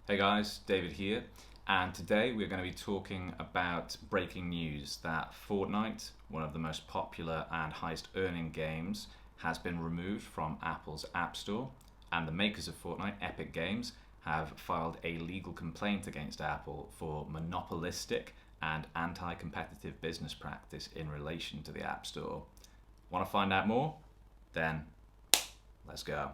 Hey guys, David here, and today we're going to be talking about breaking news that Fortnite, one of the most popular and highest earning games, has been removed from Apple's App Store, and the makers of Fortnite, Epic Games, have filed a legal complaint against Apple for monopolistic and anti-competitive business practice in relation to the App Store. Want to find out more? Then let's go.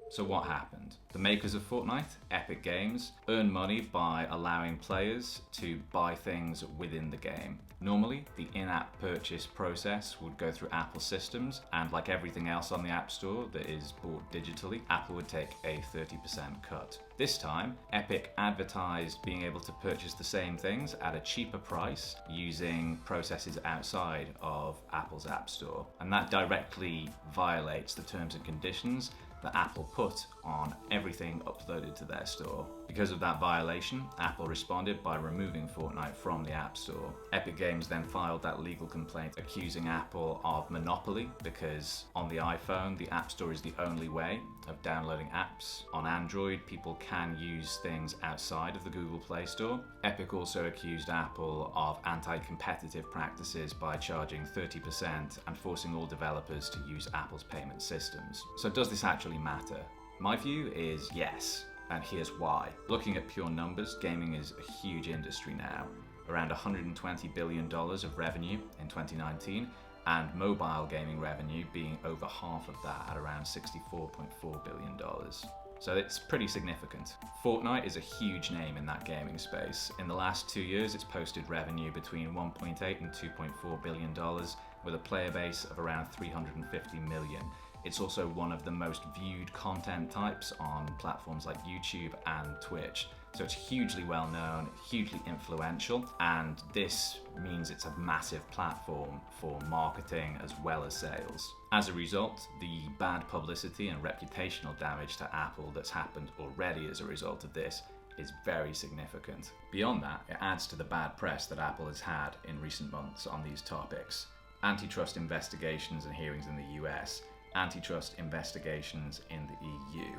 So what happened? The makers of Fortnite, Epic Games, earn money by allowing players to buy things within the game. Normally, the in-app purchase process would go through Apple systems, and like everything else on the App Store that is bought digitally, Apple would take a 30% cut. This time, Epic advertised being able to purchase the same things at a cheaper price using processes outside of Apple's App Store, and that directly violates the terms and conditions that Apple put on everything uploaded to their store. Because of that violation, Apple responded by removing Fortnite from the App Store. Epic Games then filed that legal complaint accusing Apple of monopoly because on the iPhone, the App Store is the only way of downloading apps. On Android, people can use things outside of the Google Play Store. Epic also accused Apple of anti-competitive practices by charging 30% and forcing all developers to use Apple's payment systems. So does this actually matter? My view is yes, and here's why. Looking at pure numbers, gaming is a huge industry now. Around $120 billion of revenue in 2019, and mobile gaming revenue being over half of that at around $64.4 billion. So it's pretty significant. Fortnite is a huge name in that gaming space. In the last 2 years, it's posted revenue between $1.8 and $2.4 billion with a player base of around 350 million. It's also one of the most viewed content types on platforms like YouTube and Twitch. So it's hugely well known, hugely influential, and this means it's a massive platform for marketing as well as sales. As a result, the bad publicity and reputational damage to Apple that's happened already as a result of this is very significant. Beyond that, it adds to the bad press that Apple has had in recent months on these topics. Antitrust investigations and hearings in the US, antitrust investigations in the EU,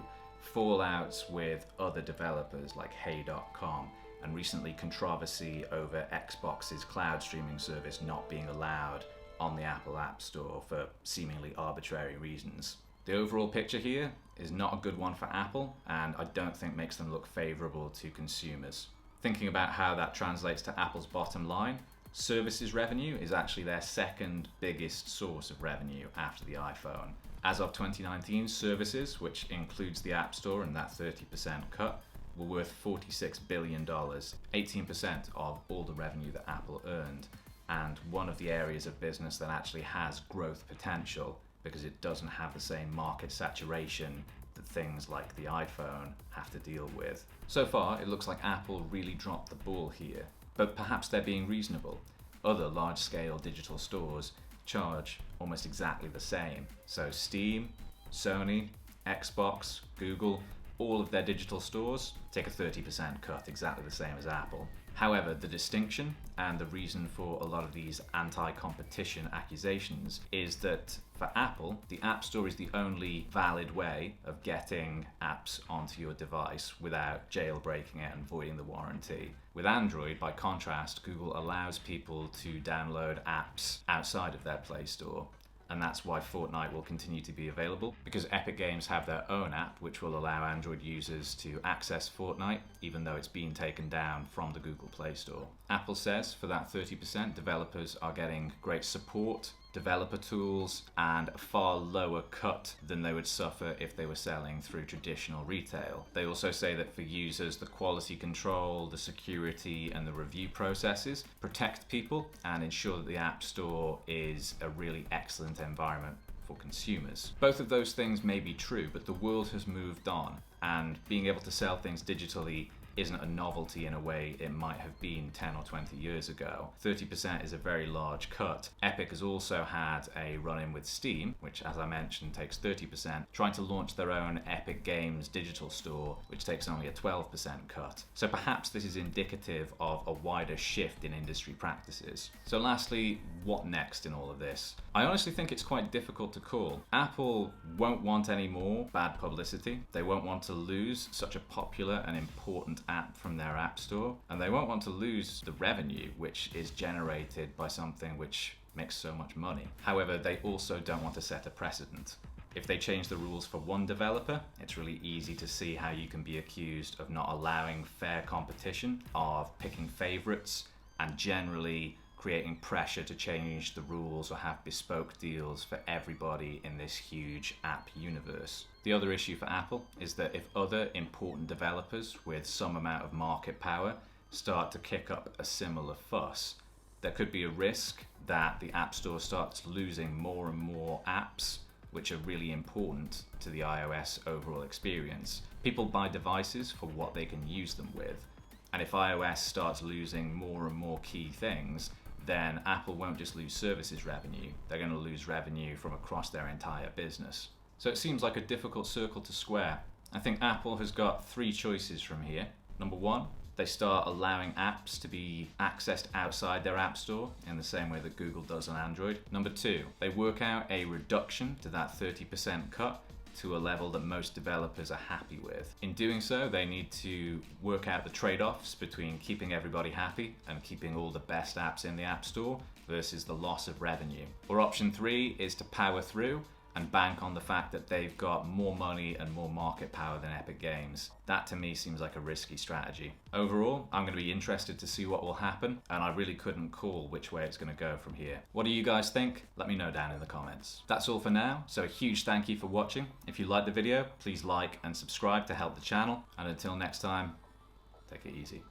fallouts with other developers like Hey.com, and recently controversy over Xbox's cloud streaming service not being allowed on the Apple App Store for seemingly arbitrary reasons. The overall picture here is not a good one for Apple, and I don't think makes them look favorable to consumers. Thinking about how that translates to Apple's bottom line, services revenue is actually their second biggest source of revenue after the iPhone. As of 2019, services, which includes the App Store and that 30% cut, were worth $46 billion, 18% of all the revenue that Apple earned, and one of the areas of business that actually has growth potential because it doesn't have the same market saturation that things like the iPhone have to deal with. So far, it looks like Apple really dropped the ball here, but perhaps they're being reasonable. Other large-scale digital stores charge almost exactly the same. So Steam, Sony, Xbox, Google, all of their digital stores take a 30% cut, exactly the same as Apple. However, the distinction and the reason for a lot of these anti-competition accusations is that for Apple, the App Store is the only valid way of getting apps onto your device without jailbreaking it and voiding the warranty. With Android, by contrast, Google allows people to download apps outside of their Play Store. And that's why Fortnite will continue to be available, because Epic Games have their own app which will allow Android users to access Fortnite even though it's been taken down from the Google Play Store. Apple says for that 30%, developers are getting great support, developer tools, and a far lower cut than they would suffer if they were selling through traditional retail. They also say that for users, the quality control, the security, and the review processes protect people and ensure that the App Store is a really excellent environment for consumers. Both of those things may be true, but the world has moved on, and being able to sell things digitally isn't a novelty in a way it might have been 10 or 20 years ago. 30% is a very large cut. Epic has also had a run-in with Steam, which, as I mentioned, takes 30%, trying to launch their own Epic Games digital store, which takes only a 12% cut. So perhaps this is indicative of a wider shift in industry practices. So lastly, what next in all of this? I honestly think it's quite difficult to call. Apple won't want any more bad publicity. They won't want to lose such a popular and important app from their app store, and they won't want to lose the revenue which is generated by something which makes so much money. However, they also don't want to set a precedent. If they change the rules for one developer, it's really easy to see how you can be accused of not allowing fair competition, of picking favorites, and generally creating pressure to change the rules or have bespoke deals for everybody in this huge app universe. The other issue for Apple is that if other important developers with some amount of market power start to kick up a similar fuss, there could be a risk that the App Store starts losing more and more apps which are really important to the iOS overall experience. People buy devices for what they can use them with, and if iOS starts losing more and more key things, then Apple won't just lose services revenue, they're going to lose revenue from across their entire business. So it seems like a difficult circle to square. I think Apple has got three choices from here. Number one, they start allowing apps to be accessed outside their app store in the same way that Google does on Android. Number two, they work out a reduction to that 30% cut to a level that most developers are happy with. In doing so, they need to work out the trade-offs between keeping everybody happy and keeping all the best apps in the App Store versus the loss of revenue. Or option three is to power through and bank on the fact that they've got more money and more market power than Epic Games. That to me seems like a risky strategy. Overall, I'm going to be interested to see what will happen, and I really couldn't call which way it's going to go from here. What do you guys think? Let me know down in the comments. That's all for now, so a huge thank you for watching. If you liked the video, please like and subscribe to help the channel, and until next time, take it easy.